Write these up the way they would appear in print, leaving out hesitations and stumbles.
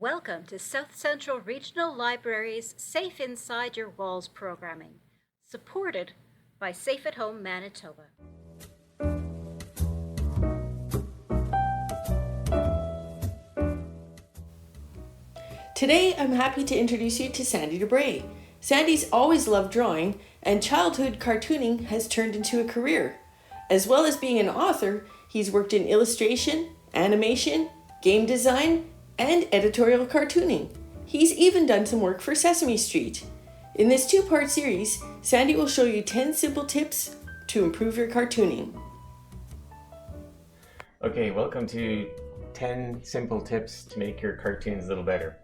Welcome to South Central Regional Library's Safe Inside Your Walls programming, supported by Safe at Home Manitoba. Today, I'm happy to introduce you to Sandy DeBray. Sandy's always loved drawing, and childhood cartooning has turned into a career. As well as being an author, he's worked in illustration, animation, game design, and editorial cartooning. He's even done some work for Sesame Street. In this two-part series, Sandy will show you 10 simple tips to improve your cartooning. Okay, welcome to 10 simple tips to make your cartoons a little better.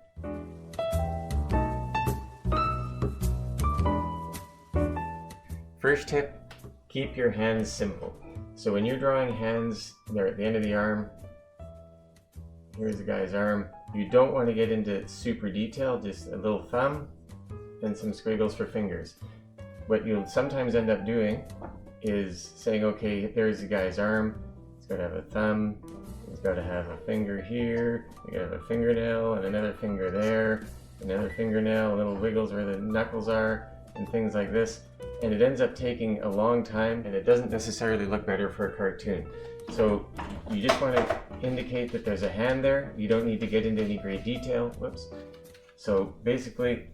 First tip, keep your hands simple. So when you're drawing hands, they're at the end of the arm. Here's the guy's arm. You don't want to get into super detail, just a little thumb and some squiggles for fingers. What you'll sometimes end up doing is saying, okay, there's the guy's arm. It's got to have a thumb. He's got to have a finger here. You got to have a fingernail and another finger there, another fingernail, little wiggles where the knuckles are, and things like this. And it ends up taking a long time, and it doesn't necessarily look better for a cartoon. So you just want to indicate that there's a hand there. You don't need to get into any great detail. Whoops. So basically,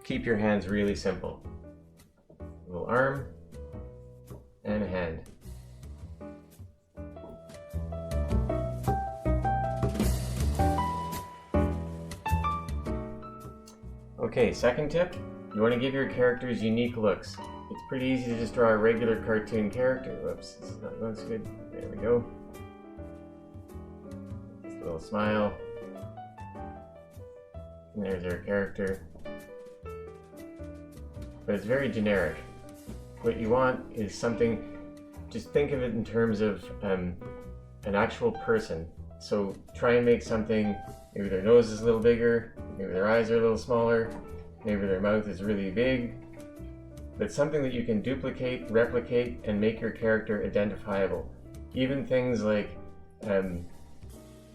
keep your hands really simple. A little arm and a hand. Okay, second tip, you want to give your characters unique looks. It's pretty easy to just draw a regular cartoon character. Whoops, this is not going so good. There we go. Just a little smile. And there's our character. But it's very generic. What you want is something, just think of it in terms of an actual person. So try and make something, maybe their nose is a little bigger, maybe their eyes are a little smaller, maybe their mouth is really big, but something that you can duplicate, replicate, and make your character identifiable. Even things like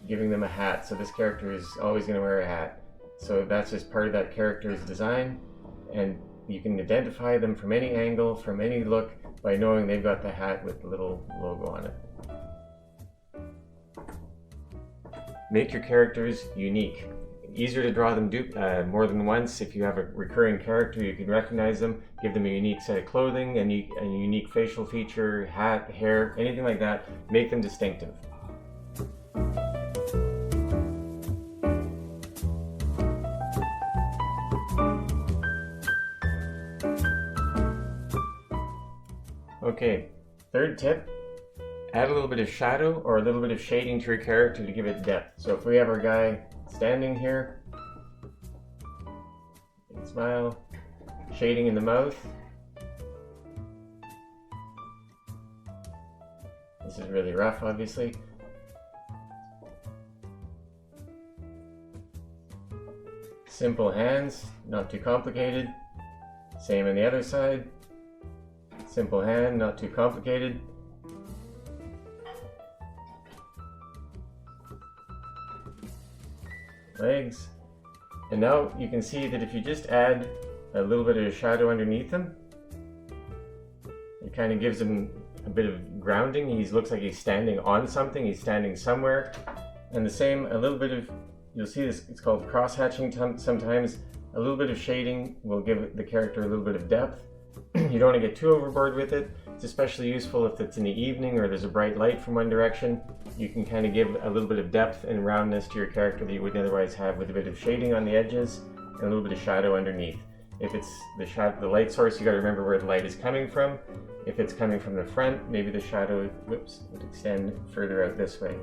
giving them a hat. So this character is always going to wear a hat. So that's just part of that character's design, and you can identify them from any angle, from any look, by knowing they've got the hat with the little logo on it. Make your characters unique. Easier to draw them more than once. If you have a recurring character, you can recognize them, give them a unique set of clothing, a unique facial feature, hat, hair, anything like that. Make them distinctive. Okay, third tip, add a little bit of shadow or a little bit of shading to your character to give it depth. So if we have our guy standing here, smile, shading in the mouth. This is really rough, obviously. Simple hands, not too complicated. Same on the other side. Simple hand, not too complicated. Legs. And now you can see that if you just add a little bit of shadow underneath him, it kind of gives him a bit of grounding. He looks like he's standing on something, he's standing somewhere. And the same, a little bit of, you'll see this, it's called cross-hatching sometimes. A little bit of shading will give the character a little bit of depth. You don't want to get too overboard with it. It's especially useful if it's in the evening or there's a bright light from one direction. You can kind of give a little bit of depth and roundness to your character that you wouldn't otherwise have with a bit of shading on the edges and a little bit of shadow underneath. If it's the light source, you got to remember where the light is coming from. If it's coming from the front, maybe the shadow, would extend further out this way.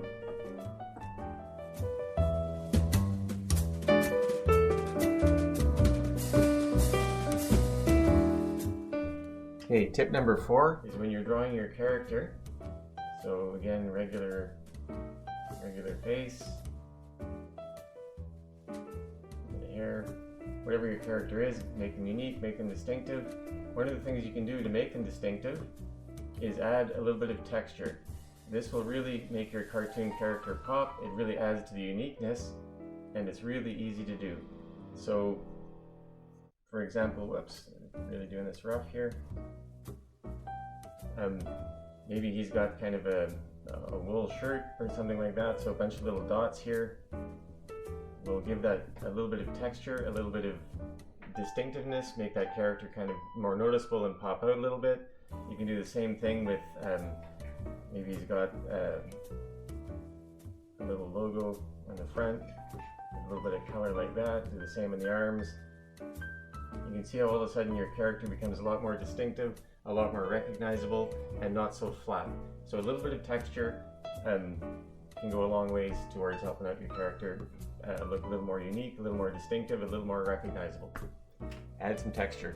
Okay, tip number 4 is when you're drawing your character. So again, regular face, the hair, whatever your character is, make them unique, make them distinctive. One of the things you can do to make them distinctive is add a little bit of texture. This will really make your cartoon character pop. It really adds to the uniqueness. and it's really easy to do. So, for example, whoops, I'm really doing this rough here. Maybe he's got kind of a wool shirt or something like that, so a bunch of little dots here. We'll give that a little bit of texture, a little bit of distinctiveness, make that character kind of more noticeable and pop out a little bit. You can do the same thing with, maybe he's got a little logo on the front, a little bit of color like that. Do the same in the arms. You can see how all of a sudden your character becomes a lot more distinctive, a lot more recognizable, and not so flat. So a little bit of texture can go a long ways towards helping out your character look a little more unique, a little more distinctive, a little more recognizable. Add some texture.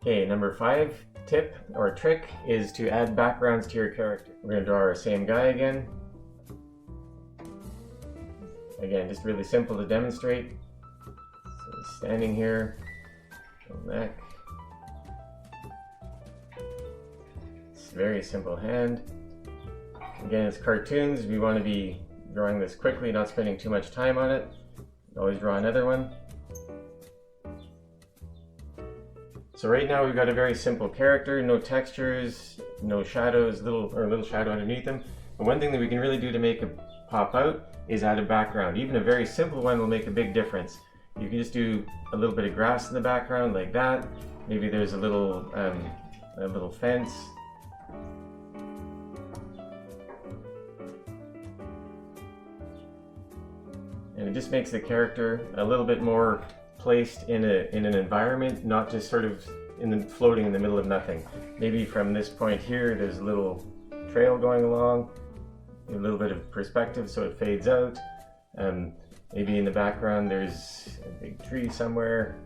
Okay, number 5 tip or trick is to add backgrounds to your character. We're going to draw our same guy again. Again, just really simple to demonstrate. So he's standing here, neck. It's a very simple hand. Again, it's cartoons. We want to be drawing this quickly, not spending too much time on it. Always draw another one. So right now we've got a very simple character, no textures, no shadows, little shadow underneath him. But one thing that we can really do to make it pop out is add a background. Even a very simple one will make a big difference. You can just do a little bit of grass in the background like that. Maybe there's a little fence. And it just makes the character a little bit more placed in an environment, not just sort of floating in the middle of nothing. Maybe from this point here, there's a little trail going along, a little bit of perspective so it fades out. Maybe in the background there's a big tree somewhere.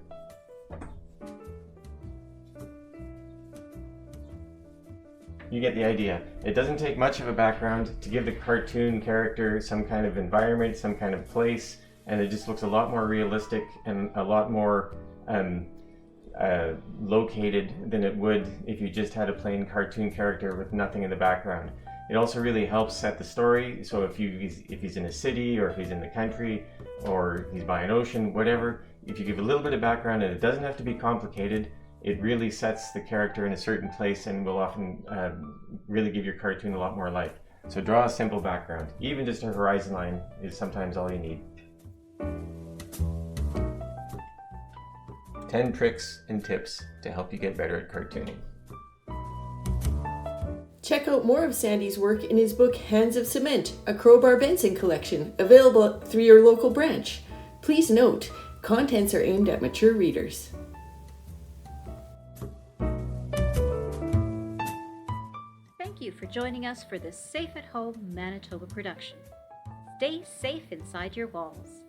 You get the idea. It doesn't take much of a background to give the cartoon character some kind of environment, some kind of place, and it just looks a lot more realistic and a lot more located than it would if you just had a plain cartoon character with nothing in the background. It also really helps set the story. So if he's in a city, or if he's in the country, or he's by an ocean, whatever, if you give a little bit of background, and it doesn't have to be complicated, it really sets the character in a certain place and will often really give your cartoon a lot more life. So draw a simple background. Even just a horizon line is sometimes all you need. 10 tricks and tips to help you get better at cartooning. Check out more of Sandy's work in his book Hands of Cement, a Crowbar Benson collection, available through your local branch. Please note, contents are aimed at mature readers. Thank you for joining us for this Safe at Home Manitoba production. Stay safe inside your walls.